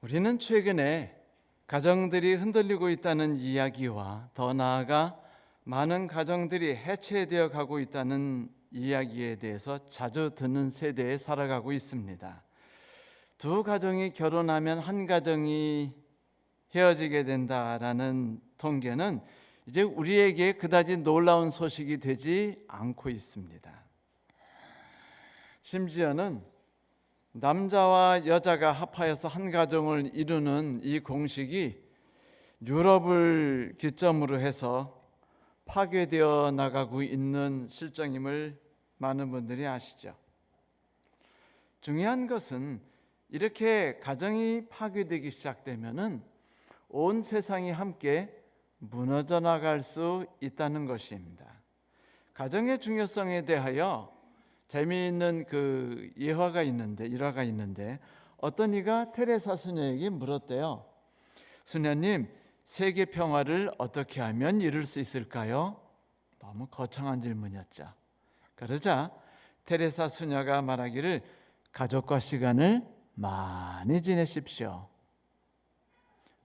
우리는 최근에 가정들이 흔들리고 있다는 이야기와 더 나아가 많은 가정들이 해체되어 가고 있다는 이야기에 대해서 자주 듣는 세대에 살아가고 있습니다. 두 가정이 결혼하면 한 가정이 헤어지게 된다라는 통계는 이제 우리에게 그다지 놀라운 소식이 되지 않고 있습니다. 심지어는 남자와 여자가 합하여서 한 가정을 이루는 이 공식이 유럽을 기점으로 해서 파괴되어 나가고 있는 실정임을 많은 분들이 아시죠. 중요한 것은 이렇게 가정이 파괴되기 시작되면은 온 세상이 함께 무너져 나갈 수 있다는 것입니다. 가정의 중요성에 대하여 재미있는 일화가 있는데 어떤 이가 테레사 수녀에게 물었대요. 수녀님, 세계 평화를 어떻게 하면 이룰 수 있을까요? 너무 거창한 질문이었죠. 그러자 테레사 수녀가 말하기를 가족과 시간을 많이 지내십시오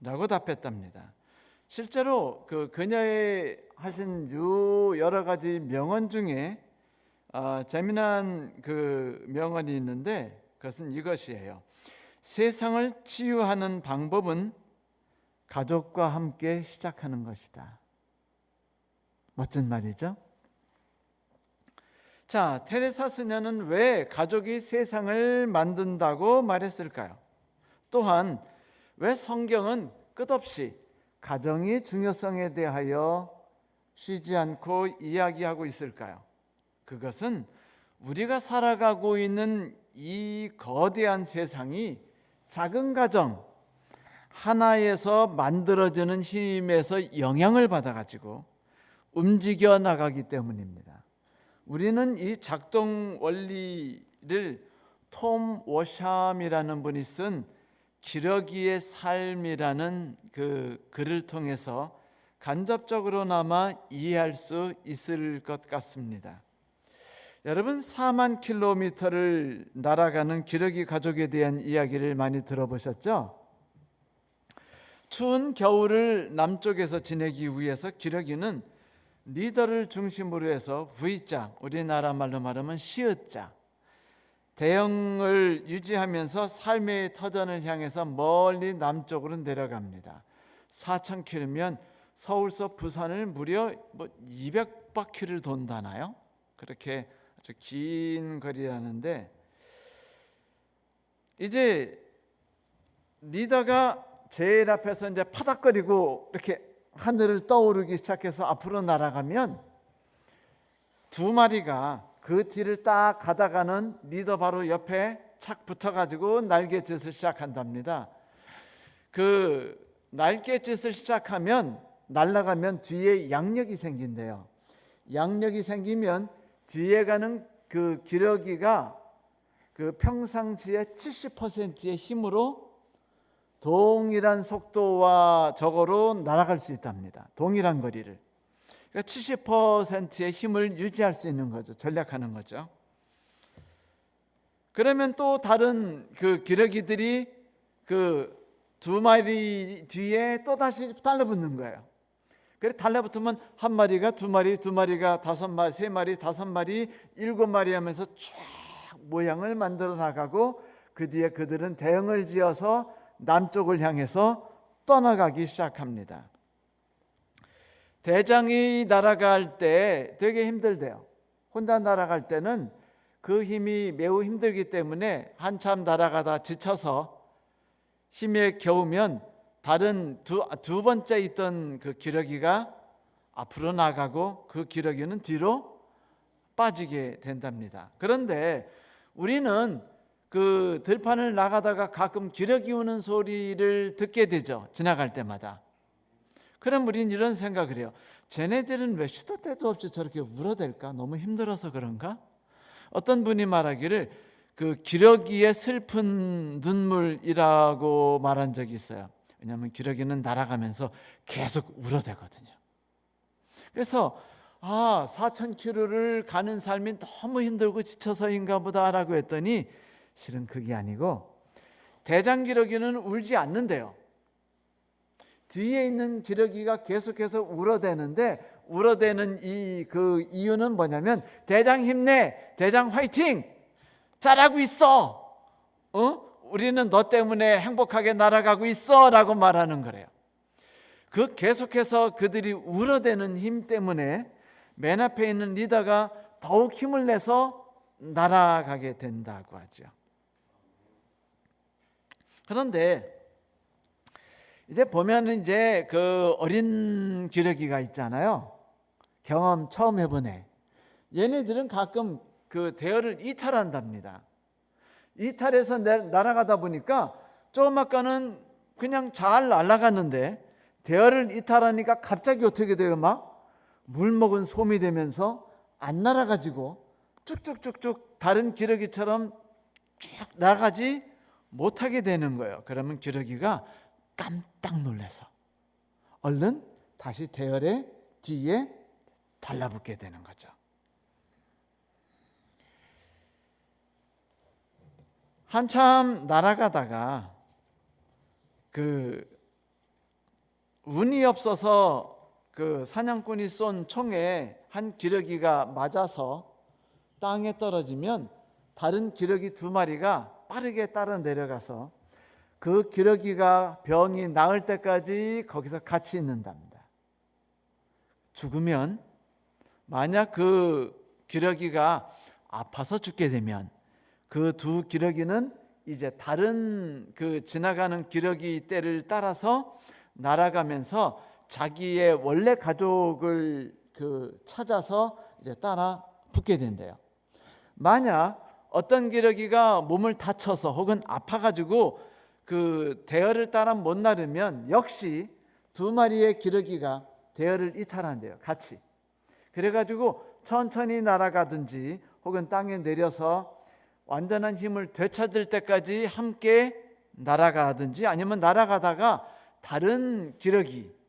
라고 답했답니다. 실제로 그녀의 하신 여러 가지 명언 중에 재미난 명언이 있는데 그것은 이것이에요. 세상을 치유하는 방법은 가족과 함께 시작하는 것이다. 멋진 말이죠. 자, 테레사 수녀는 왜 가족이 세상을 만든다고 말했을까요? 또한 왜 성경은 끝없이 가정의 중요성에 대하여 쉬지 않고 이야기하고 있을까요? 그것은 우리가 살아가고 있는 이 거대한 세상이 작은 가정 하나에서 만들어지는 힘에서 영향을 받아가지고 움직여 나가기 때문입니다. 우리는 이 작동 원리를 톰 워샴이라는 분이 쓴 기러기의 삶이라는 글을 통해서 간접적으로나마 이해할 수 있을 것 같습니다. 여러분, 4만 킬로미터를 날아가는 기러기 가족에 대한 이야기를 많이 들어보셨죠? 추운 겨울을 남쪽에서 지내기 위해서 기러기는 리더를 중심으로 해서 V자, 우리나라 말로 말하면 시읒자, 대형을 유지하면서 삶의 터전을 향해서 멀리 남쪽으로 내려갑니다. 4,000km면 서울서 부산을 무려 200바퀴를 돈다나요? 그렇게 아주 긴 거리라는데, 이제 리더가 제일 앞에서 이제 파닥거리고 이렇게 하늘을 떠오르기 시작해서 앞으로 날아가면 두 마리가 그 뒤를 딱 가다가는 리더 바로 옆에 착 붙어가지고 날갯짓을 시작한답니다. 그 날갯짓을 시작하면 날아가면 뒤에 양력이 생긴대요. 양력이 생기면 뒤에 가는 그 기러기가 그 평상시의 70%의 힘으로 동일한 속도와 저거로 날아갈 수 있답니다. 동일한 거리를. 그러니까 70%의 힘을 유지할 수 있는 거죠. 전략하는 거죠. 그러면 또 다른 기러기들이 그 두 마리 뒤에 또 다시 달라붙는 거예요. 그래 달라붙으면 한 마리가 두 마리, 두 마리가 다섯 마리, 세 마리, 다섯 마리, 일곱 마리 하면서 쫙 모양을 만들어 나가고 그 뒤에 그들은 대형을 지어서 남쪽을 향해서 떠나가기 시작합니다. 대장이 날아갈 때 되게 힘들대요. 혼자 날아갈 때는 그 힘이 매우 힘들기 때문에 한참 날아가다 지쳐서 힘에 겨우면 다른 두 번째 있던 그 기러기가 앞으로 나가고 그 기러기는 뒤로 빠지게 된답니다. 그런데 우리는 그 들판을 나가다가 가끔 기러기 우는 소리를 듣게 되죠. 지나갈 때마다. 그럼 우리는 이런 생각을 해요. 쟤네들은 왜 시도 때도 없이 저렇게 울어댈까? 너무 힘들어서 그런가? 어떤 분이 말하기를 그 기러기의 슬픈 눈물이라고 말한 적이 있어요. 왜냐하면 기러기는 날아가면서 계속 울어대거든요. 그래서 4,000km를 가는 삶이 너무 힘들고 지쳐서인가 보다라고 했더니 실은 그게 아니고 대장 기러기는 울지 않는데요. 뒤에 있는 기러기가 계속해서 울어대는데 울어대는 그 이유는 뭐냐면 대장 힘내, 대장 화이팅, 잘하고 있어, 우리는 너 때문에 행복하게 날아가고 있어 라고 말하는 거래요. 그 계속해서 그들이 울어대는 힘 때문에 맨 앞에 있는 리더가 더욱 힘을 내서 날아가게 된다고 하죠. 그런데 이제 보면은 이제 그 어린 기러기가 있잖아요. 경험 처음 해본 애. 얘네들은 가끔 그 대열을 이탈한답니다. 이탈해서 날아가다 보니까 조금 아까는 그냥 잘 날아갔는데 대열을 이탈하니까 갑자기 어떻게 돼요? 막 물 먹은 솜이 되면서 안 날아가지고 쭉쭉쭉쭉 다른 기러기처럼 쭉 나가지 못하게 되는 거예요. 그러면 기러기가 깜짝 놀라서 얼른 다시 대열의 뒤에 달라붙게 되는 거죠. 한참 날아가다가 그 운이 없어서 그 사냥꾼이 쏜 총에 한 기러기가 맞아서 땅에 떨어지면 다른 기러기 2마리가 빠르게 따라 내려가서 그 기러기가 병이 나을 때까지 거기서 같이 있는답니다. 죽으면 만약 그 기러기가 아파서 죽게 되면 그 2 기러기는 이제 다른 그 지나가는 기러기 떼를 따라서 날아가면서 자기의 원래 가족을 찾아서 이제 따라 붙게 된대요. 만약 어떤 기러기가 몸을 다쳐서 혹은 아파가지고 그 대열을 따라 못 나르면 역시 2마리의 기러기가 대열을 이탈한대요. 같이. 그래가지고 천천히 날아가든지 혹은 땅에 내려서 완전한 힘을 되찾을 때까지 함께 날아가든지 아니면 날아가다가 다른 기러기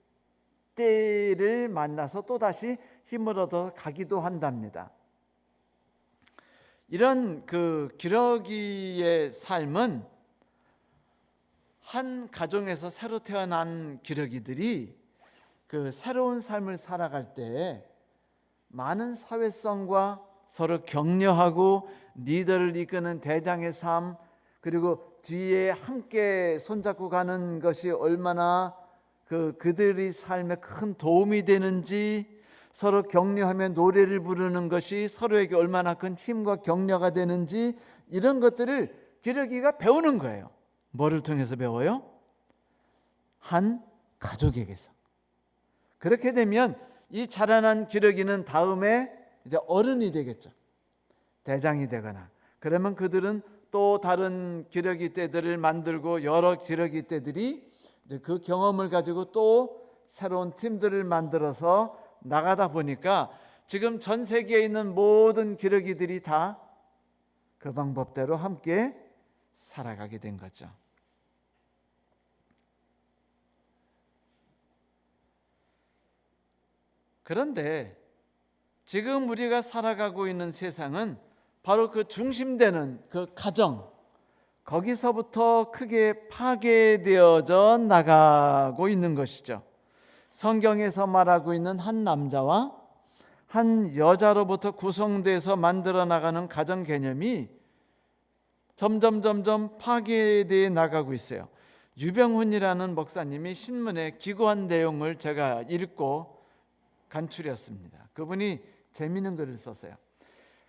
떼를 만나서 또다시 힘을 얻어 가기도 한답니다. 이런 그 기러기의 삶은 한 가정에서 새로 태어난 기러기들이 그 새로운 삶을 살아갈 때 많은 사회성과 서로 격려하고 리더를 이끄는 대장의 삶, 그리고 뒤에 함께 손잡고 가는 것이 얼마나 그들의 삶에 큰 도움이 되는지, 서로 격려하며 노래를 부르는 것이 서로에게 얼마나 큰 힘과 격려가 되는지, 이런 것들을 기러기가 배우는 거예요. 뭐를 통해서 배워요? 한 가족에게서. 그렇게 되면 이 자라난 기러기는 다음에 이제 어른이 되겠죠. 대장이 되거나. 그러면 그들은 또 다른 기러기 떼들을 만들고 여러 기러기 떼들이 이제 그 경험을 가지고 또 새로운 팀들을 만들어서 나가다 보니까 지금 전 세계에 있는 모든 기러기들이 다 그 방법대로 함께 살아가게 된 거죠. 그런데 지금 우리가 살아가고 있는 세상은 바로 그 중심되는 그 가정, 거기서부터 크게 파괴되어져 나가고 있는 것이죠. 성경에서 말하고 있는 한 남자와 한 여자로부터 구성돼서 만들어 나가는 가정 개념이 점점 파괴되어 나가고 있어요. 유병훈이라는 목사님이 신문에 기고한 내용을 제가 읽고 간추렸습니다. 그분이 재미있는 글을 썼어요.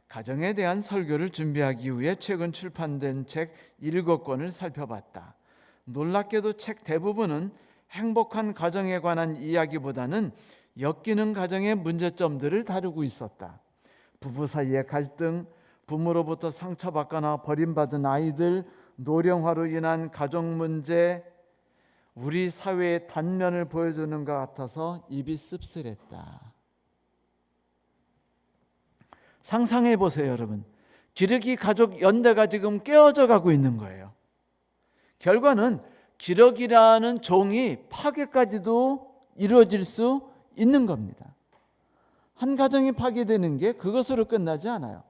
가정에 대한 설교를 준비하기 위해 최근 출판된 책 7권을 살펴봤다. 놀랍게도 책 대부분은 행복한 가정에 관한 이야기보다는 엮이는 가정의 문제점들을 다루고 있었다. 부부 사이의 갈등, 부모로부터 상처받거나 버림받은 아이들, 노령화로 인한 가족 문제, 우리 사회의 단면을 보여주는 것 같아서 입이 씁쓸했다. 상상해 보세요, 여러분. 기러기 가족 연대가 지금 깨어져 가고 있는 거예요. 결과는 기러기라는 종이 파괴까지도 이루어질 수 있는 겁니다. 한 가정이 파괴되는 게 그것으로 끝나지 않아요.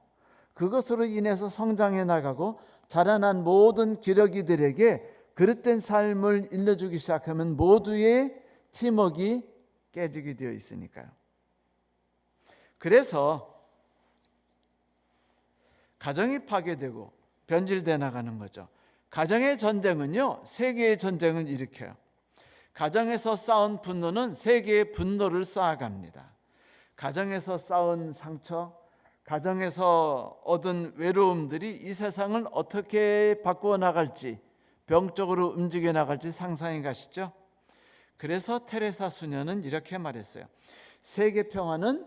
그것으로 인해서 성장해 나가고 자라난 모든 기러기들에게 그릇된 삶을 일러주기 시작하면 모두의 팀워크가 깨지게 되어 있으니까요. 그래서 가정이 파괴되고 변질돼 나가는 거죠. 가정의 전쟁은요, 세계의 전쟁을 일으켜요. 가정에서 쌓은 분노는 세계의 분노를 쌓아갑니다. 가정에서 쌓은 상처, 가정에서 얻은 외로움들이 이 세상을 어떻게 바꾸어 나갈지, 병적으로 움직여 나갈지 상상해 가시죠? 그래서 테레사 수녀는 이렇게 말했어요. 세계 평화는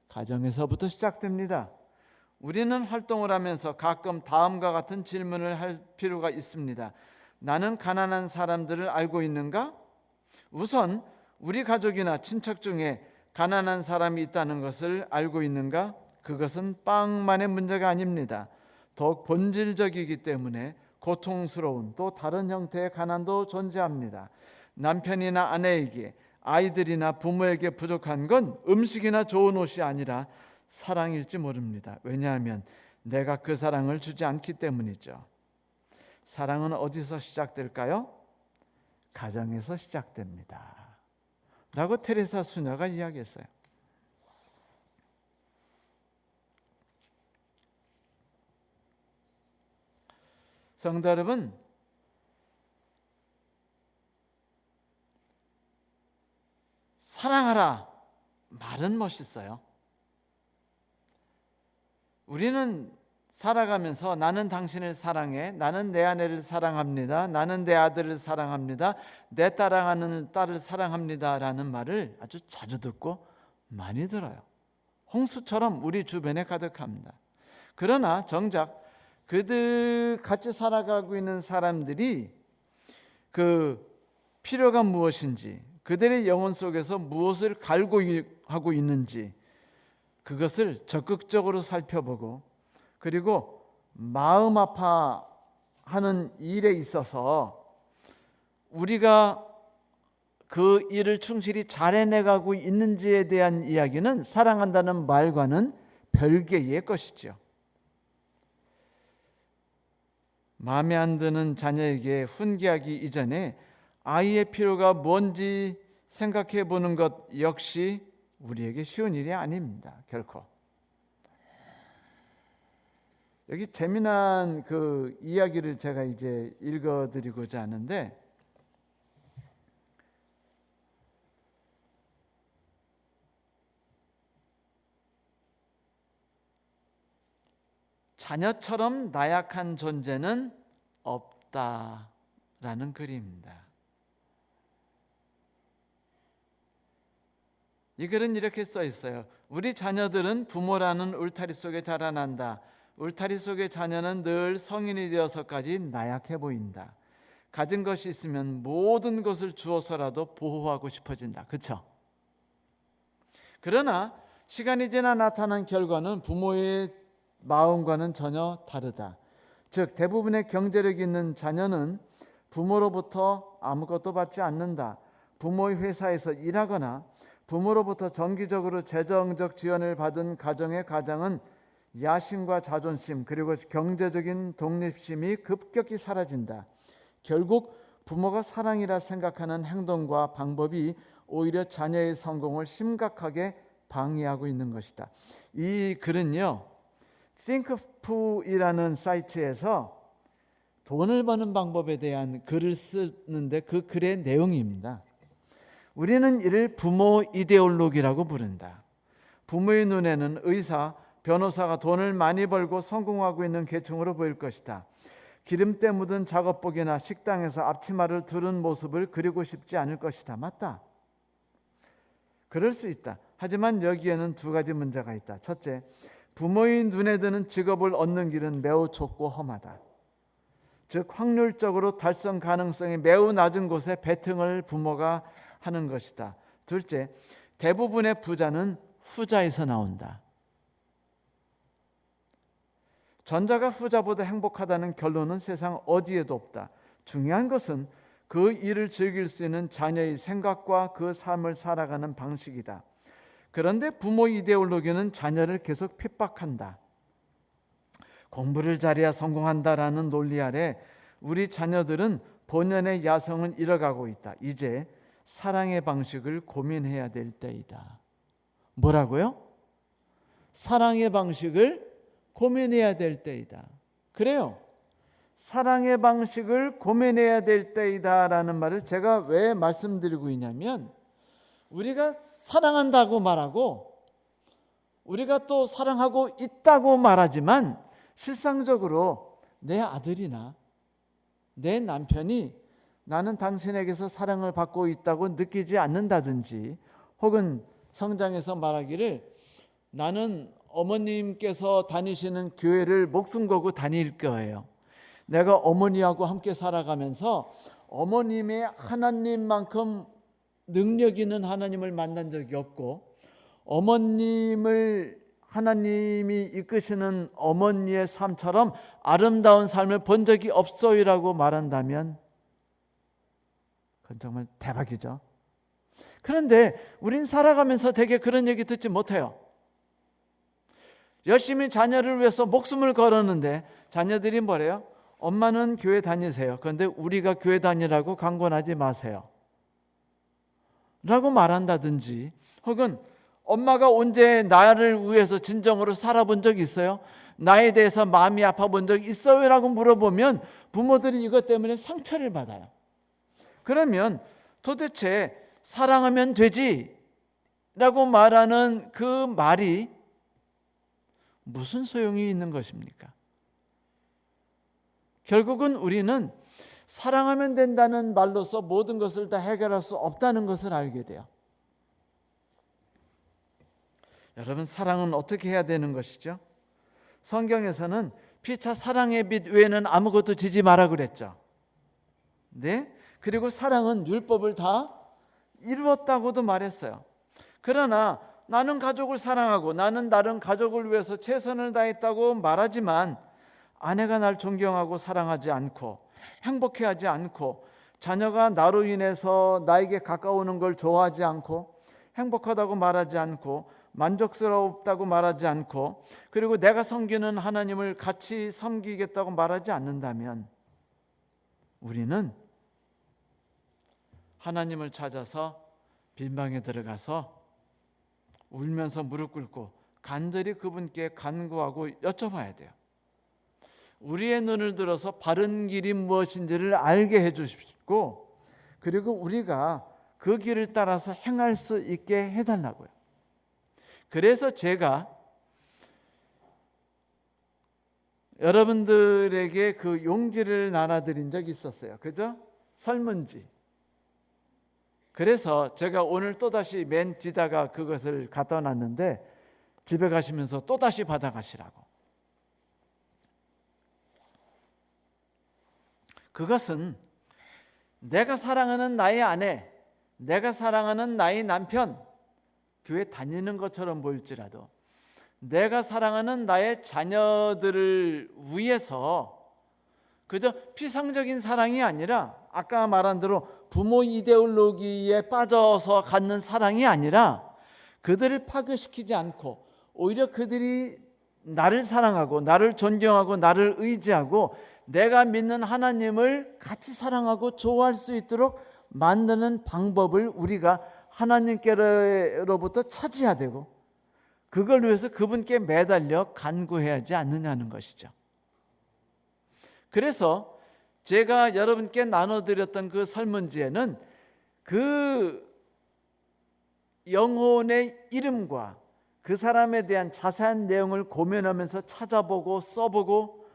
가정에서부터 시작됩니다. 우리는 활동을 하면서 가끔 다음과 같은 질문을 할 필요가 있습니다. 나는 가난한 사람들을 알고 있는가? 우선 우리 가족이나 친척 중에 가난한 사람이 있다는 것을 알고 있는가? 그것은 빵만의 문제가 아닙니다. 더욱 본질적이기 때문에 고통스러운 또 다른 형태의 가난도 존재합니다. 남편이나 아내에게, 아이들이나 부모에게 부족한 건 음식이나 좋은 옷이 아니라 사랑일지 모릅니다. 왜냐하면 내가 그 사랑을 주지 않기 때문이죠. 사랑은 어디서 시작될까요? 가정에서 시작됩니다. 라고 테레사 수녀가 이야기했어요. 성도 여러분, 사랑하라 말은 멋있어요. 우리는 살아가면서 나는 당신을 사랑해, 나는 내 아내를 사랑합니다, 나는 내 아들을 사랑합니다, 내 사랑하는 딸을 사랑합니다 라는 말을 아주 자주 듣고 많이 들어요. 홍수처럼 우리 주변에 가득합니다. 그러나 정작 그들 같이 살아가고 있는 사람들이 그 필요가 무엇인지, 그들의 영혼 속에서 무엇을 갈구하고 있는지 그것을 적극적으로 살펴보고, 그리고 마음 아파하는 일에 있어서 우리가 그 일을 충실히 잘 해내가고 있는지에 대한 이야기는 사랑한다는 말과는 별개의 것이죠. 마음에 안 드는 자녀에게 훈계하기 이전에 아이의 필요가 뭔지 생각해 보는 것 역시 우리에게 쉬운 일이 아닙니다. 결코. 여기 재미난 그 이야기를 제가 이제 읽어드리고자 하는데, 자녀처럼 나약한 존재는 없다라는 글입니다. 이 글은 이렇게 써 있어요. 우리 자녀들은 부모라는 울타리 속에 자라난다. 울타리 속의 자녀는 늘 성인이 되어서까지 나약해 보인다. 가진 것이 있으면 모든 것을 주어서라도 보호하고 싶어진다. 그렇죠? 그러나 시간이 지나 나타난 결과는 부모의 마음과는 전혀 다르다. 즉 대부분의 경제력 있는 자녀는 부모로부터 아무것도 받지 않는다. 부모의 회사에서 일하거나 부모로부터 정기적으로 재정적 지원을 받은 가정의 가장은 야심과 자존심 그리고 경제적인 독립심이 급격히 사라진다. 결국 부모가 사랑이라 생각하는 행동과 방법이 오히려 자녀의 성공을 심각하게 방해하고 있는 것이다. 이 글은요, thinkful이라는 사이트에서 돈을 버는 방법에 대한 글을 쓰는데 그 글의 내용입니다. 우리는 이를 부모 이데올로기라고 부른다. 부모의 눈에는 의사, 변호사가 돈을 많이 벌고 성공하고 있는 계층으로 보일 것이다. 기름때 묻은 작업복이나 식당에서 앞치마를 두른 모습을 그리고 싶지 않을 것이다. 맞다. 그럴 수 있다. 하지만 여기에는 두 가지 문제가 있다. 첫째, 부모의 눈에 드는 직업을 얻는 길은 매우 좁고 험하다. 즉 확률적으로 달성 가능성이 매우 낮은 곳에 베팅을 부모가 하는 것이다. 둘째, 대부분의 부자는 후자에서 나온다. 전자가 후자보다 행복하다는 결론은 세상 어디에도 없다. 중요한 것은 그 일을 즐길 수 있는 자녀의 생각과 그 삶을 살아가는 방식이다. 그런데 부모 이데올로기는 자녀를 계속 핍박한다. 공부를 잘해야 성공한다라는 논리 아래 우리 자녀들은 본연의 야성을 잃어가고 있다. 이제 사랑의 방식을 고민해야 될 때이다. 뭐라고요? 사랑의 방식을 고민해야 될 때이다. 그래요. 사랑의 방식을 고민해야 될 때이다라는 말을 제가 왜 말씀드리고 있냐면, 우리가 사랑한다고 말하고 우리가 또 사랑하고 있다고 말하지만 실상적으로 내 아들이나 내 남편이 나는 당신에게서 사랑을 받고 있다고 느끼지 않는다든지, 혹은 성장에서 말하기를 나는 어머님께서 다니시는 교회를 목숨 걸고 다닐 거예요. 내가 어머니하고 함께 살아가면서 어머님의 하나님만큼 능력 있는 하나님을 만난 적이 없고, 어머님을 하나님이 이끄시는 어머니의 삶처럼 아름다운 삶을 본 적이 없어요라고 말한다면 그건 정말 대박이죠. 그런데 우린 살아가면서 되게 그런 얘기 듣지 못해요. 열심히 자녀를 위해서 목숨을 걸었는데 자녀들이 뭐래요? 엄마는 교회 다니세요. 그런데 우리가 교회 다니라고 강권하지 마세요 라고 말한다든지, 혹은 엄마가 언제 나를 위해서 진정으로 살아본 적 있어요? 나에 대해서 마음이 아파 본 적 있어요? 라고 물어보면 부모들이 이것 때문에 상처를 받아요. 그러면 도대체 사랑하면 되지 라고 말하는 그 말이 무슨 소용이 있는 것입니까? 결국은 우리는 사랑하면 된다는 말로서 모든 것을 다 해결할 수 없다는 것을 알게 돼요. 여러분, 사랑은 어떻게 해야 되는 것이죠? 성경에서는 피차 사랑의 빛 외에는 아무것도 지지 마라 그랬죠. 네? 그리고 사랑은 율법을 다 이루었다고도 말했어요. 그러나 나는 가족을 사랑하고 나는 다른 가족을 위해서 최선을 다했다고 말하지만 아내가 날 존경하고 사랑하지 않고 행복해하지 않고 자녀가 나로 인해서 나에게 가까우는 걸 좋아하지 않고 행복하다고 말하지 않고 만족스럽다고 말하지 않고, 그리고 내가 섬기는 하나님을 같이 섬기겠다고 말하지 않는다면 우리는 하나님을 찾아서 빈방에 들어가서 울면서 무릎 꿇고 간절히 그분께 간구하고 여쭤봐야 돼요. 우리의 눈을 들어서 바른 길이 무엇인지를 알게 해 주십시오. 그리고 우리가 그 길을 따라서 행할 수 있게 해달라고요. 그래서 제가 여러분들에게 그 용지를 나눠드린 적이 있었어요. 그죠? 설문지. 그래서 제가 오늘 또다시 맨 뒤다가 그것을 갖다 놨는데 집에 가시면서 또다시 받아가시라고. 그것은 내가 사랑하는 나의 아내, 내가 사랑하는 나의 남편, 교회 다니는 것처럼 보일지라도 내가 사랑하는 나의 자녀들을 위해서 그저 피상적인 사랑이 아니라, 아까 말한 대로 부모 이데올로기에 빠져서 갖는 사랑이 아니라, 그들을 파괴시키지 않고 오히려 그들이 나를 사랑하고 나를 존경하고 나를 의지하고 내가 믿는 하나님을 같이 사랑하고 좋아할 수 있도록 만드는 방법을 우리가 하나님께로부터 찾아야 되고, 그걸 위해서 그분께 매달려 간구해야 하지 않느냐는 것이죠. 그래서 제가 여러분께 나눠드렸던 그 설문지에는 그 영혼의 이름과 그 사람에 대한 자세한 내용을 고민하면서 찾아보고 써보고,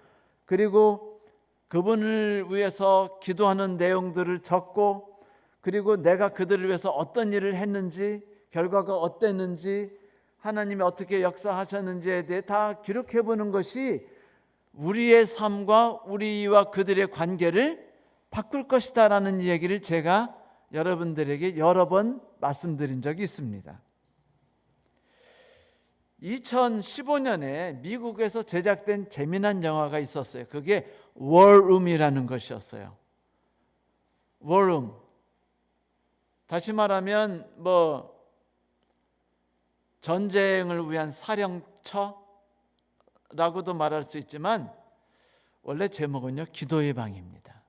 그리고 그분을 위해서 기도하는 내용들을 적고, 그리고 내가 그들을 위해서 어떤 일을 했는지, 결과가 어땠는지, 하나님이 어떻게 역사하셨는지에 대해 다 기록해 보는 것이 우리의 삶과 우리와 그들의 관계를 바꿀 것이다라는 얘기를 제가 여러분들에게 여러 번 말씀드린 적이 있습니다. 2015년에 미국에서 제작된 재미난 영화가 있었어요. 그게 워룸이라는 것이었어요. 워룸. 다시 말하면 전쟁을 위한 사령처라는 방이라고도 말할 수 있지만 원래 제목은요, 기도의 방입니다.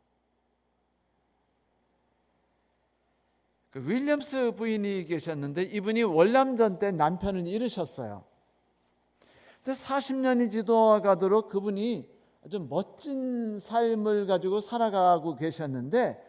그 윌리엄스 부인이 계셨는데 이분이 월남전 때 남편을 잃으셨어요. 근데 40년이 지나가도록 그분이 아주 멋진 삶을 가지고 살아가고 계셨는데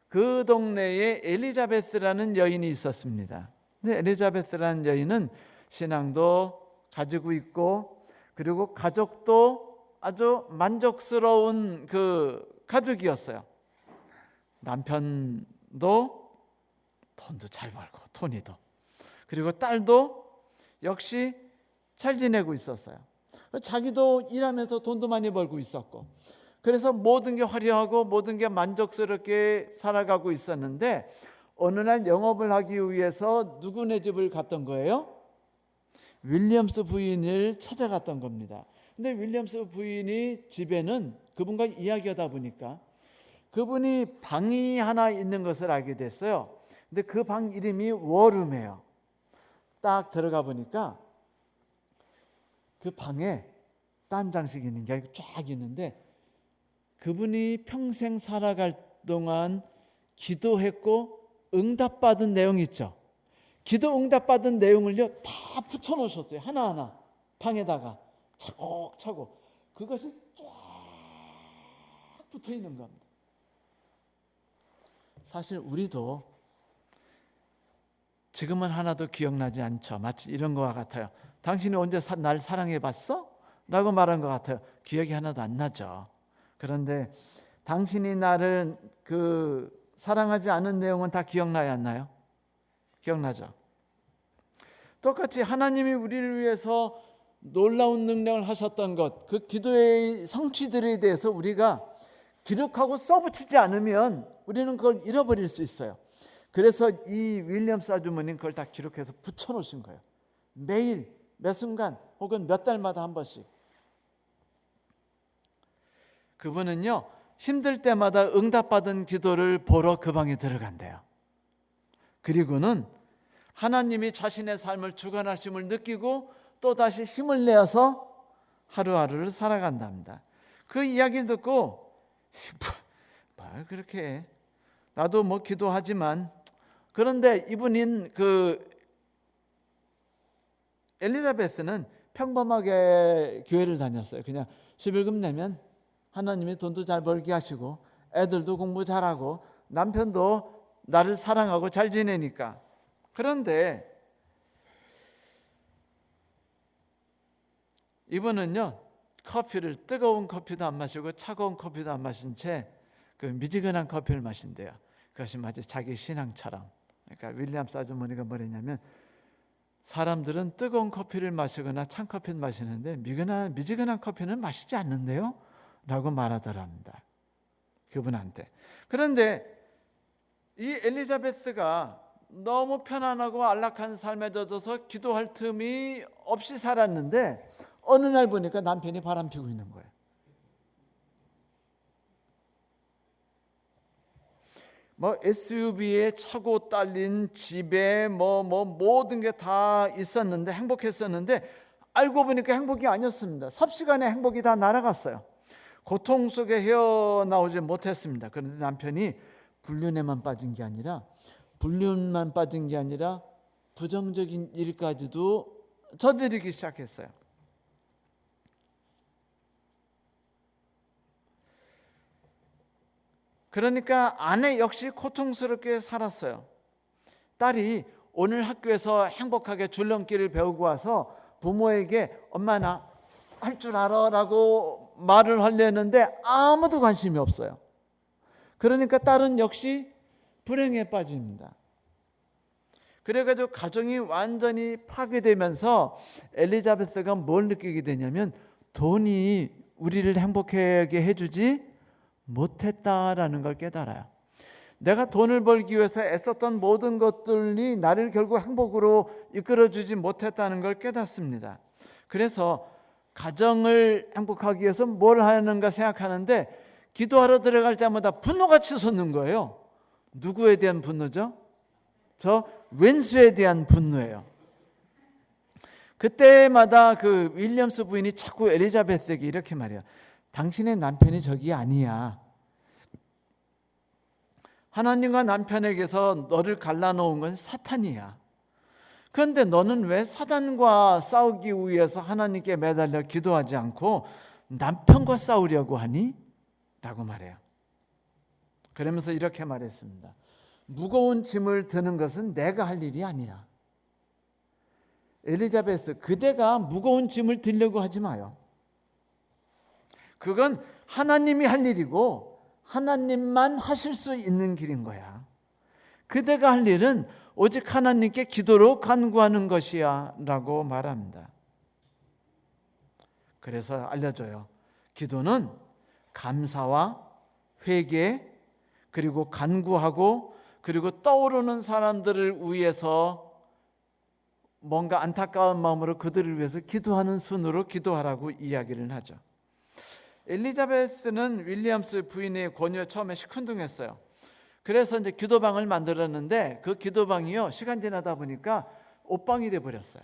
그 동네에 엘리자베스라는 여인이 있었습니다. 근데 엘리자베스라는 여인은 신앙도 가지고 있고 그리고 가족도 아주 만족스러운 그 가족이었어요. 남편도 돈도 잘 벌고 토니도, 그리고 딸도 역시 잘 지내고 있었어요. 자기도 일하면서 돈도 많이 벌고 있었고, 그래서 모든 게 화려하고 모든 게 만족스럽게 살아가고 있었는데 어느 날 영업을 하기 위해서 누구네 집을 갔던 거예요? 윌리엄스 부인을 찾아갔던 겁니다. 근데 윌리엄스 부인이 집에는 그분과 이야기하다 보니까 그분이 방이 하나 있는 것을 알게 됐어요. 근데 그 방 이름이 워룸이에요. 딱 들어가 보니까 그 방에 딴 장식이 있는 게 쫙 있는데 그분이 평생 살아갈 동안 기도했고 응답받은 내용 있죠. 기도 응답받은 내용을요 다 붙여놓으셨어요. 하나하나 방에다가 차곡차곡 그것이 쫙 붙어있는 겁니다. 사실 우리도 지금은 하나도 기억나지 않죠. 마치 이런 거와 같아요. 당신이 언제 날 사랑해봤어? 라고 말한 것 같아요. 기억이 하나도 안 나죠. 그런데 당신이 나를 사랑하지 않은 내용은 다 기억나야 안 나요? 기억나죠? 똑같이 하나님이 우리를 위해서 놀라운 능력을 하셨던 것, 그 기도의 성취들에 대해서 우리가 기록하고 써붙이지 않으면 우리는 그걸 잃어버릴 수 있어요. 그래서 이 윌리엄스 아주머니는 그걸 다 기록해서 붙여놓으신 거예요. 매일 매 순간 혹은 몇 달마다 한 번씩. 그분은요 힘들 때마다 응답받은 기도를 보러 그 방에 들어간대요. 그리고는 하나님이 자신의 삶을 주관하심을 느끼고 또다시 힘을 내어서 하루하루를 살아간답니다. 그 이야기를 듣고 뭘 그렇게 해. 나도 뭐 기도하지만, 그런데 이분인 그 엘리자베스는 평범하게 교회를 다녔어요. 그냥 11금 내면 하나님이 돈도 잘 벌게 하시고 애들도 공부 잘하고 남편도 나를 사랑하고 잘 지내니까. 그런데 이분은요 커피를, 뜨거운 커피도 안 마시고 차가운 커피도 안 마신 채 그 미지근한 커피를 마신대요. 그것이 마치 자기 신앙처럼. 그러니까 윌리엄스 아주머니가 뭐랬냐면 사람들은 뜨거운 커피를 마시거나 찬 커피를 마시는데 미지근한 커피는 마시지 않는데요? 라고 말하더랍니다. 그분한테. 그런데 이 엘리자베스가 너무 편안하고 안락한 삶에 젖어서 기도할 틈이 없이 살았는데 어느 날 보니까 남편이 바람 피고 있는 거예요. 뭐 SUV에 차고 딸린 집에 모든 게 다 있었는데 행복했었는데 알고 보니까 행복이 아니었습니다. 삽시간에 행복이 다 날아갔어요. 고통 속에 헤어나오지 못했습니다. 그런데 남편이 불륜만 빠진 게 아니라 부정적인 일까지도 저지르기 시작했어요. 그러니까 아내 역시 고통스럽게 살았어요. 딸이 오늘 학교에서 행복하게 줄넘기를 배우고 와서 부모에게 엄마 나 할 줄 알아 라고 말을 하려는데 아무도 관심이 없어요. 그러니까 딸은 역시 불행에 빠집니다. 그래가지고 가정이 완전히 파괴되면서 엘리자베스가 뭘 느끼게 되냐면 돈이 우리를 행복하게 해주지 못했다라는 걸 깨달아요. 내가 돈을 벌기 위해서 애썼던 모든 것들이 나를 결국 행복으로 이끌어주지 못했다는 걸 깨닫습니다. 그래서 가정을 행복하기 위해서 뭘 하는가 생각하는데 기도하러 들어갈 때마다 분노가 치솟는 거예요. 누구에 대한 분노죠? 저 왼수에 대한 분노예요. 그때마다 그 윌리엄스 부인이 자꾸 엘리자베스에게 이렇게 말해요. 당신의 남편이 저기 아니야. 하나님과 남편에게서 너를 갈라놓은 건 사탄이야. 그런데 너는 왜 사단과 싸우기 위해서 하나님께 매달려 기도하지 않고 남편과 싸우려고 하니? 라고 말해요. 그러면서 이렇게 말했습니다. 무거운 짐을 드는 것은 내가 할 일이 아니야. 엘리자베스, 그대가 무거운 짐을 들려고 하지 마요. 그건 하나님이 할 일이고 하나님만 하실 수 있는 길인 거야. 그대가 할 일은 오직 하나님께 기도로 간구하는 것이야 라고 말합니다. 그래서 알려줘요. 기도는 감사와 회개, 그리고 간구하고, 그리고 떠오르는 사람들을 위해서 뭔가 안타까운 마음으로 그들을 위해서 기도하는 순으로 기도하라고 이야기를 하죠. 엘리자베스는 윌리엄스 부인의 권유에 처음에 시큰둥했어요. 그래서 이제 기도방을 만들었는데 그 기도방이요, 시간 지나다 보니까 옷방이 돼 버렸어요.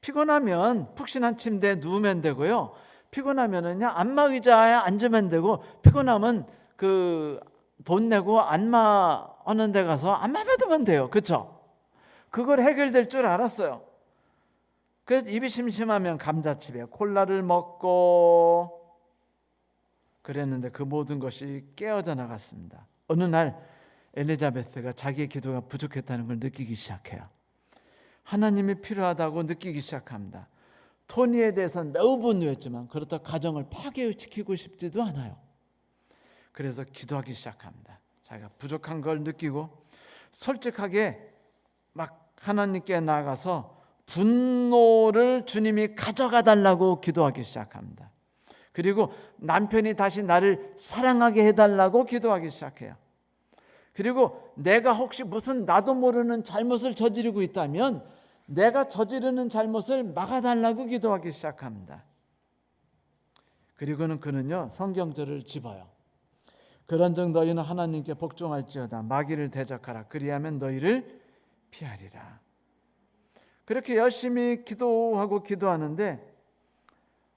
피곤하면 푹신한 침대에 누우면 되고요. 피곤하면은 그냥 안마 의자에 앉으면 되고, 피곤하면 그 돈 내고 안마 하는 데 가서 안마 받으면 돼요. 그렇죠? 그걸 해결될 줄 알았어요. 그래서 입이 심심하면 감자칩에 콜라를 먹고 그랬는데 그 모든 것이 깨어져 나갔습니다. 어느 날 엘리자베스가 자기의 기도가 부족했다는 걸 느끼기 시작해요. 하나님이 필요하다고 느끼기 시작합니다. 토니에 대해서는 매우 분노했지만 그렇다고 가정을 파괴시키고 싶지도 않아요. 그래서 기도하기 시작합니다. 자기가 부족한 걸 느끼고 솔직하게 막 하나님께 나아가서 분노를 주님이 가져가 달라고 기도하기 시작합니다. 그리고 남편이 다시 나를 사랑하게 해달라고 기도하기 시작해요. 그리고 내가 혹시 무슨 나도 모르는 잘못을 저지르고 있다면 내가 저지르는 잘못을 막아달라고 기도하기 시작합니다. 그리고는 그는요, 성경절을 집어요. 그런즉 너희는 하나님께 복종할지어다. 마귀를 대적하라. 그리하면 너희를 피하리라. 그렇게 열심히 기도하고 기도하는데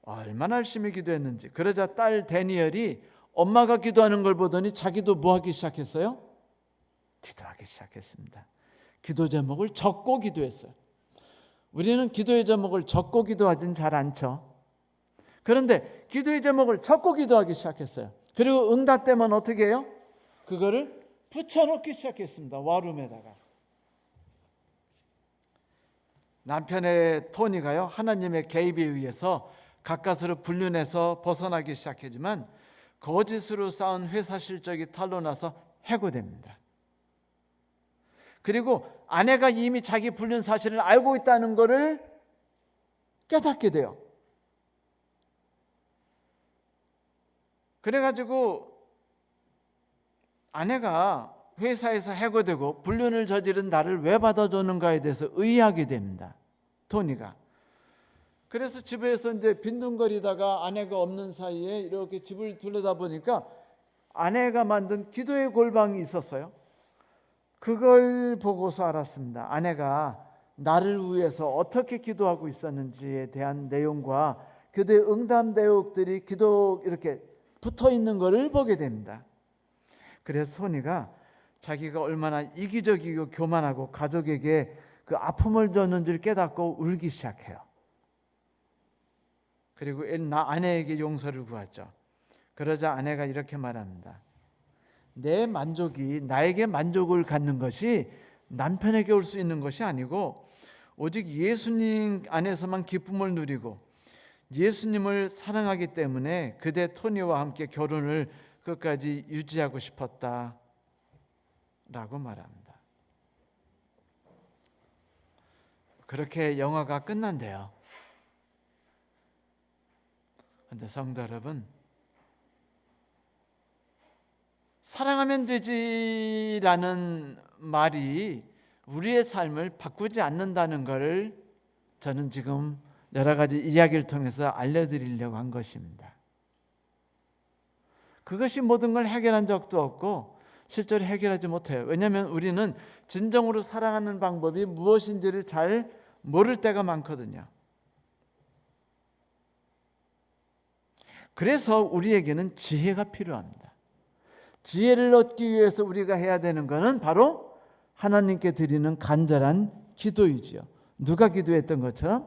얼마나 열심히 기도했는지. 그러자 딸 데니엘이 엄마가 기도하는 걸 보더니 자기도 뭐 하기 시작했어요? 기도하기 시작했습니다. 기도 제목을 적고 기도했어요. 우리는 기도의 제목을 적고 기도하진 잘 않죠. 그런데 기도의 제목을 적고 기도하기 시작했어요. 그리고 응답되면 어떻게 해요? 그거를 붙여놓기 시작했습니다. 와룸에다가. 남편의 토니가요, 하나님의 개입에 의해서 가까스로 불륜해서 벗어나기 시작했지만 거짓으로 쌓은 회사 실적이 탄로나서 해고됩니다. 그리고 아내가 이미 자기 불륜 사실을 알고 있다는 것을 깨닫게 돼요. 그래가지고 아내가 회사에서 해고되고 불륜을 저지른 나를 왜 받아주는가에 대해서 의아하게 됩니다. 토니가. 그래서 집에서 이제 빈둥거리다가 아내가 없는 사이에 이렇게 집을 둘러다 보니까 아내가 만든 기도의 골방이 있었어요. 그걸 보고서 알았습니다. 아내가 나를 위해서 어떻게 기도하고 있었는지에 대한 내용과 그들의 응답 내용들이 기도 이렇게 붙어 있는 것을 보게 됩니다. 그래서 토니가 자기가 얼마나 이기적이고 교만하고 가족에게 그 아픔을 줬는지를 깨닫고 울기 시작해요. 그리고 아내에게 용서를 구하죠. 그러자 아내가 이렇게 말합니다. 내 만족이 나에게 만족을 갖는 것이 남편에게 올 수 있는 것이 아니고 오직 예수님 안에서만 기쁨을 누리고 예수님을 사랑하기 때문에 그대 토니와 함께 결혼을 끝까지 유지하고 싶었다 라고 말합니다. 그렇게 영화가 끝난대요. 그런데 성도 여러분, 사랑하면 되지라는 말이 우리의 삶을 바꾸지 않는다는 것을 저는 지금 여러 가지 이야기를 통해서 알려드리려고 한 것입니다. 그것이 모든 걸 해결한 적도 없고 실제로 해결하지 못해요. 왜냐하면 우리는 진정으로 사랑하는 방법이 무엇인지를 잘 모를 때가 많거든요. 그래서 우리에게는 지혜가 필요합니다. 지혜를 얻기 위해서 우리가 해야 되는 것은 바로 하나님께 드리는 간절한 기도이지요. 누가 기도했던 것처럼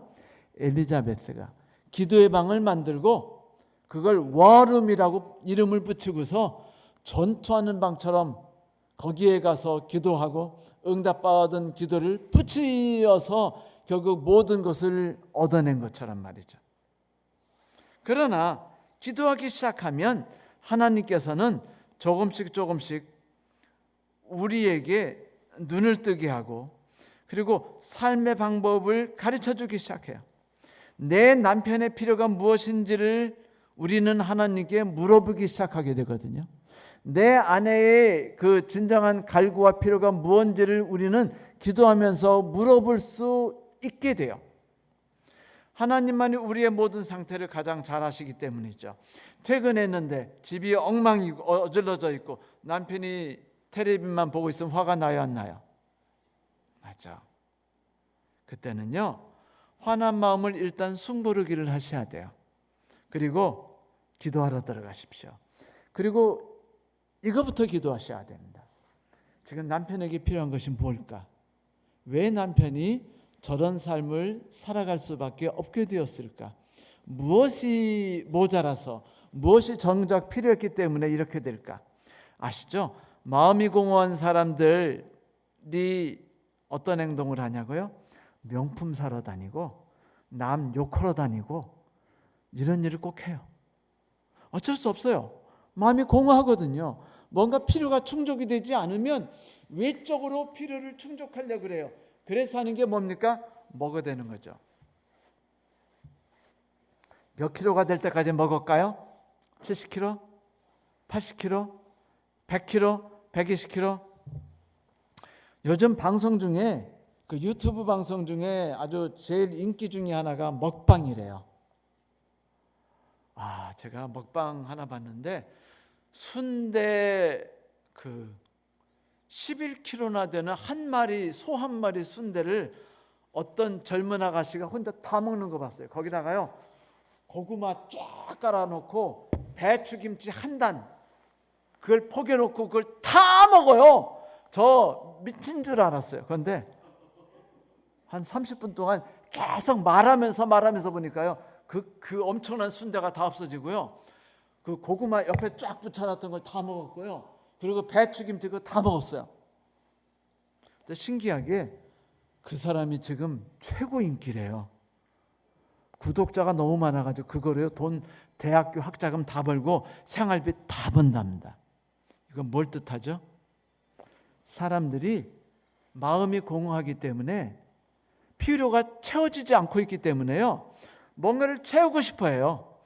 엘리자베스가 기도의 방을 만들고 그걸 워룸이라고 이름을 붙이고서 전투하는 방처럼 거기에 가서 기도하고 응답받은 기도를 붙이어서 결국 모든 것을 얻어낸 것처럼 말이죠. 그러나 기도하기 시작하면 하나님께서는 조금씩 우리에게 눈을 뜨게 하고 그리고 삶의 방법을 가르쳐 주기 시작해요. 내 남편의 필요가 무엇인지를 우리는 하나님께 물어보기 시작하게 되거든요. 내 아내의 그 진정한 갈구와 필요가 무엇인지를 우리는 기도하면서 물어볼 수 있게 돼요. 하나님만이 우리의 모든 상태를 가장 잘 아시기 때문이죠. 퇴근했는데 집이 엉망이고 어질러져 있고 남편이 텔레비만 보고 있으면 화가 나요, 안 나요? 맞죠. 그때는요, 화난 마음을 일단 숨고르기를 하셔야 돼요. 그리고 기도하러 들어가십시오. 그리고 이거부터 기도하셔야 됩니다. 지금 남편에게 필요한 것이 뭘까? 왜 남편이 저런 삶을 살아갈 수밖에 없게 되었을까? 무엇이 모자라서, 무엇이 정작 필요했기 때문에 이렇게 될까? 아시죠? 마음이 공허한 사람들이 어떤 행동을 하냐고요? 명품 사러 다니고 남 욕하러 다니고 이런 일을 꼭 해요. 어쩔 수 없어요. 마음이 공허하거든요. 뭔가 필요가 충족이 되지 않으면 외적으로 필요를 충족하려고 그래요. 그래서 하는 게 뭡니까? 먹어야 되는 거죠. 몇 킬로가 될 때까지 먹을까요? 70kg? 80kg? 100kg? 120kg? 요즘 방송 중에 그 유튜브 방송 중에 아주 제일 인기 중에 하나가 먹방이래요. 제가 먹방 하나 봤는데 순대 그 11kg나 되는 소 한 마리 순대를 어떤 젊은 아가씨가 혼자 다 먹는 거 봤어요. 거기다가요 고구마 쫙 깔아놓고 배추김치 한 단 그걸 포개놓고 그걸 다 먹어요. 저 미친 줄 알았어요. 그런데 한 30분 동안 계속 말하면서 보니까요 그 엄청난 순대가 다 없어지고요, 그 고구마 옆에 쫙 붙여놨던 걸 다 먹었고요, 그리고 배추김치 그거 다 먹었어요. 근데 신기하게 그 사람이 지금 최고 인기래요. 구독자가 너무 많아가지고 그거래요. 돈 대학교 학자금 다 벌고 생활비 다 번답니다. 이건 뭘 뜻하죠? 사람들이 마음이 공허하기 때문에 필요가 채워지지 않고 있기 때문에요, 뭔가를 채우고 싶어 해요.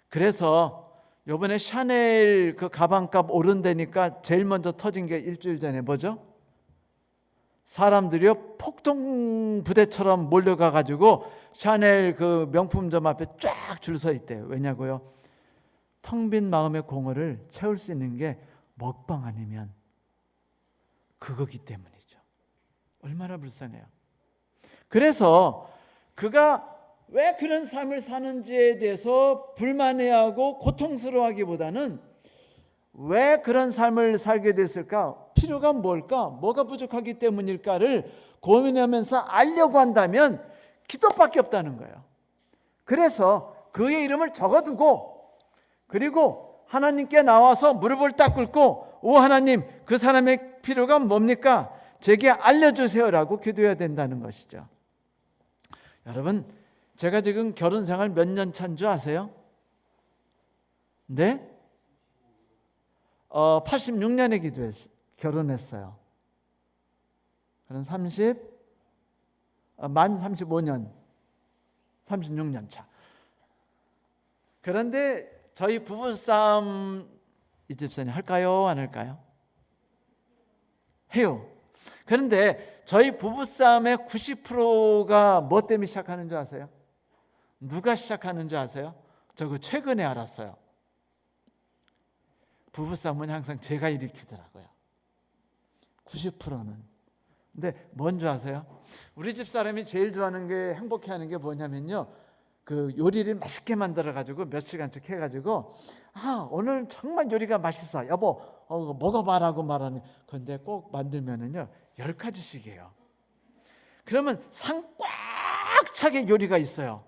그래서 이번에 샤넬 그 가방값 오른다니까 제일 먼저 터진 게 일주일 전에 뭐죠? 사람들이요 폭동 부대처럼 몰려가 가지고 샤넬 그 명품점 앞에 쫙 줄 서 있대요. 왜냐고요? 텅 빈 마음의 공허를 채울 수 있는 게 먹방 아니면 그거기 때문이죠. 얼마나 불쌍해요. 그래서 그가 왜 그런 삶을 사는지에 대해서 불만해하고 고통스러워하기보다는 왜 그런 삶을 살게 됐을까? 필요가 뭘까? 뭐가 부족하기 때문일까를 고민하면서 알려고 한다면 기도밖에 없다는 거예요. 그래서 그의 이름을 적어두고 그리고 하나님께 나와서 무릎을 딱 꿇고 오 하나님, 그 사람의 필요가 뭡니까? 제게 알려주세요라고 기도해야 된다는 것이죠. 여러분, 제가 지금 결혼 생활 몇 년 차인 줄 아세요? 네? 86년에 결혼했어요. 그럼 만 35년, 36년 차. 그런데 저희 부부싸움 이 집사님 할까요? 안 할까요? 해요. 그런데 저희 부부싸움의 90%가 뭐 때문에 시작하는 줄 아세요? 누가 시작하는 줄 아세요? 저 그 최근에 알았어요. 부부싸움은 항상 제가 일으키더라고요. 90%는. 근데 뭔 줄 아세요? 우리 집 사람이 제일 좋아하는 게, 행복해하는 게 뭐냐면요, 그 요리를 맛있게 만들어 가지고 몇 시간씩 해 가지고 오늘 정말 요리가 맛있어 여보 먹어봐라고 말하는. 그런데 꼭 만들면은요 10가지씩이에요. 그러면 상 꽉 차게 요리가 있어요.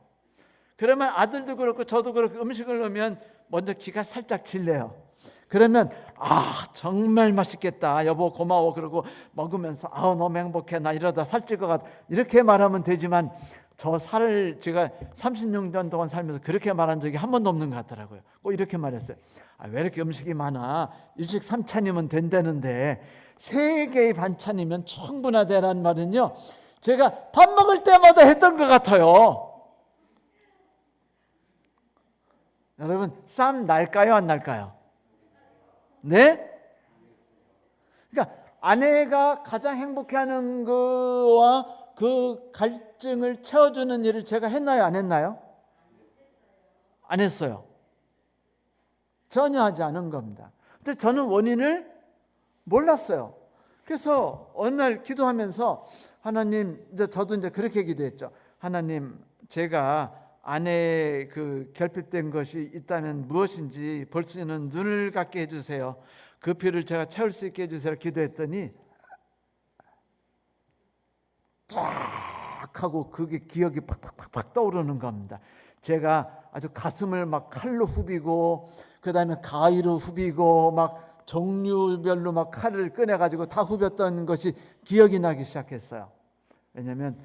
그러면 아들도 그렇고 저도 그렇고 음식을 넣으면 먼저 기가 살짝 질려요. 그러면 정말 맛있겠다 여보 고마워 그러고 먹으면서 너무 행복해 나 이러다 살찔 것 같아 이렇게 말하면 되지만, 제가 36년 동안 살면서 그렇게 말한 적이 한 번도 없는 것 같더라고요. 꼭 이렇게 말했어요. 왜 이렇게 음식이 많아? 일식 3찬이면 된다는데 3개의 반찬이면 충분하다라는 말은요, 제가 밥 먹을 때마다 했던 것 같아요. 여러분 쌈 날까요 안 날까요? 네? 그러니까 아내가 가장 행복해하는 거와 그 갈증을 채워주는 일을 제가 했나요 안 했나요? 안 했어요. 전혀 하지 않은 겁니다. 근데 저는 원인을 몰랐어요. 그래서 어느 날 기도하면서 하나님, 저도 이제 그렇게 기도했죠. 하나님, 제가 아내의 그 결핍된 것이 있다면 무엇인지 볼 수 있는 눈을 갖게 해주세요. 그 필요를 제가 채울 수 있게 해주세요. 기도했더니 쫙 하고 그게 기억이 팍팍팍팍 떠오르는 겁니다. 제가 아주 가슴을 막 칼로 후비고 그 다음에 가위로 후비고 막 종류별로 막 칼을 꺼내가지고 다 후볐던 것이 기억이 나기 시작했어요. 왜냐하면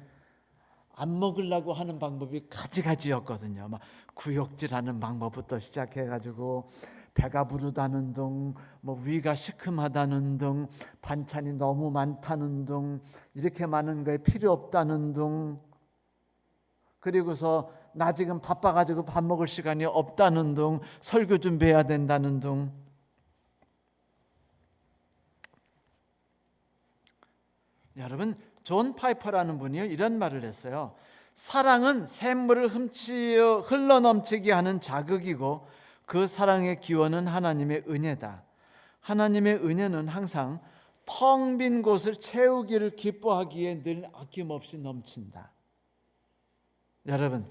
안 먹으려고 하는 방법이 가지가지였거든요. 막 구역질하는 방법부터 시작해가지고 배가 부르다는 등, 위가 시큼하다는 등, 반찬이 너무 많다는 등, 이렇게 많은 거에 필요 없다는 등, 그리고서 나 지금 바빠가지고 밥 먹을 시간이 없다는 등, 설교 준비해야 된다는 등. 여러분 존 파이퍼라는 분이요 이런 말을 했어요. 사랑은 샘물을 흘러넘치게 하는 자극이고 그 사랑의 기원은 하나님의 은혜다. 하나님의 은혜는 항상 텅 빈 곳을 채우기를 기뻐하기에 늘 아낌없이 넘친다. 여러분,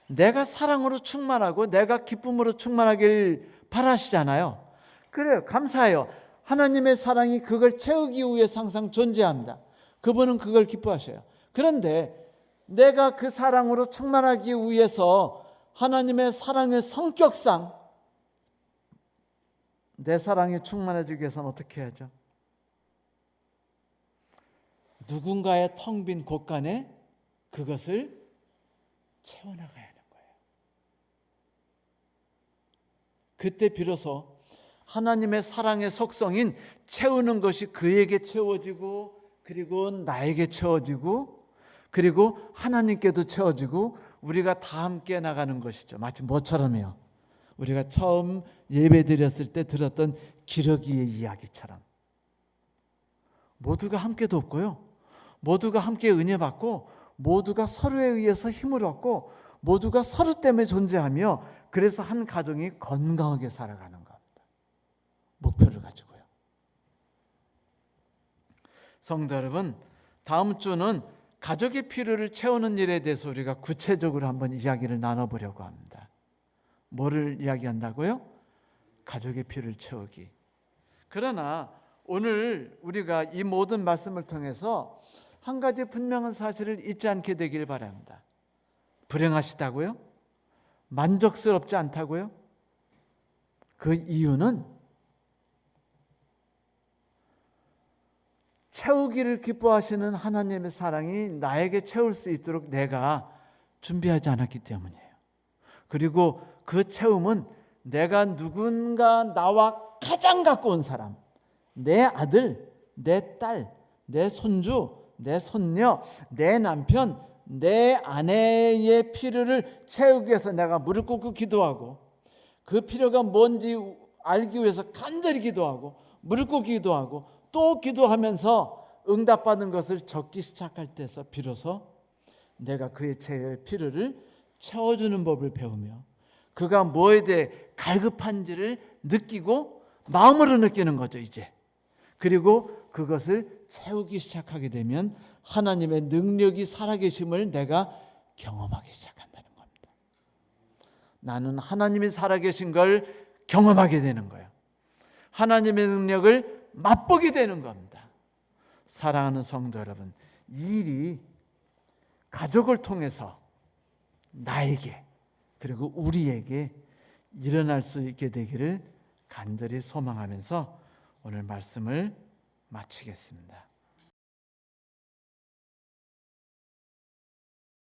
내가 사랑으로 충만하고 내가 기쁨으로 충만하길 바라시잖아요. 그래요, 감사해요. 하나님의 사랑이 그걸 채우기 위해서 항상 존재합니다. 그분은 그걸 기뻐하셔요. 그런데 내가 그 사랑으로 충만하기 위해서 하나님의 사랑의 성격상 내 사랑이 충만해지기 위해서는 어떻게 해야죠? 누군가의 텅 빈 곳간에 그것을 채워나가야 하는 거예요. 그때 비로소 하나님의 사랑의 속성인 채우는 것이 그에게 채워지고, 그리고 나에게 채워지고, 그리고 하나님께도 채워지고, 우리가 다 함께 나가는 것이죠. 마치 뭐처럼요? 우리가 처음 예배 드렸을 때 들었던 기러기의 이야기처럼 모두가 함께 돕고요, 모두가 함께 은혜 받고, 모두가 서로에 의해서 힘을 얻고, 모두가 서로 때문에 존재하며, 그래서 한 가정이 건강하게 살아가는 겁니다. 목표를 가지고요. 성도 여러분, 다음 주는 가족의 필요를 채우는 일에 대해서 우리가 구체적으로 한번 이야기를 나눠보려고 합니다. 뭐를 이야기한다고요? 가족의 필요를 채우기. 그러나 오늘 우리가 이 모든 말씀을 통해서 한 가지 분명한 사실을 잊지 않게 되길 바랍니다. 불행하시다고요? 만족스럽지 않다고요? 그 이유는 채우기를 기뻐하시는 하나님의 사랑이 나에게 채울 수 있도록 내가 준비하지 않았기 때문이에요. 그리고 그 채움은 내가 누군가 나와 가장 가까운 사람, 내 아들, 내 딸, 내 손주, 내 손녀, 내 남편, 내 아내의 필요를 채우기 위해서 내가 무릎 꿇고 기도하고, 그 필요가 뭔지 알기 위해서 간절히 기도하고, 무릎 꿇고 기도하고, 또 기도하면서 응답받은 것을 적기 시작할 때서 비로소 내가 그의 필요를 채워주는 법을 배우며, 그가 뭐에 대해 갈급한지를 느끼고 마음으로 느끼는 거죠. 이제 그리고 그것을 채우기 시작하게 되면 하나님의 능력이 살아계심을 내가 경험하기 시작한다는 겁니다. 나는 하나님이 살아계신 걸 경험하게 되는 거예요. 하나님의 능력을 맛보게 되는 겁니다. 사랑하는 성도 여러분, 이 일이 가족을 통해서 나에게 그리고 우리에게 일어날 수 있게 되기를 간절히 소망하면서 오늘 말씀을 마치겠습니다.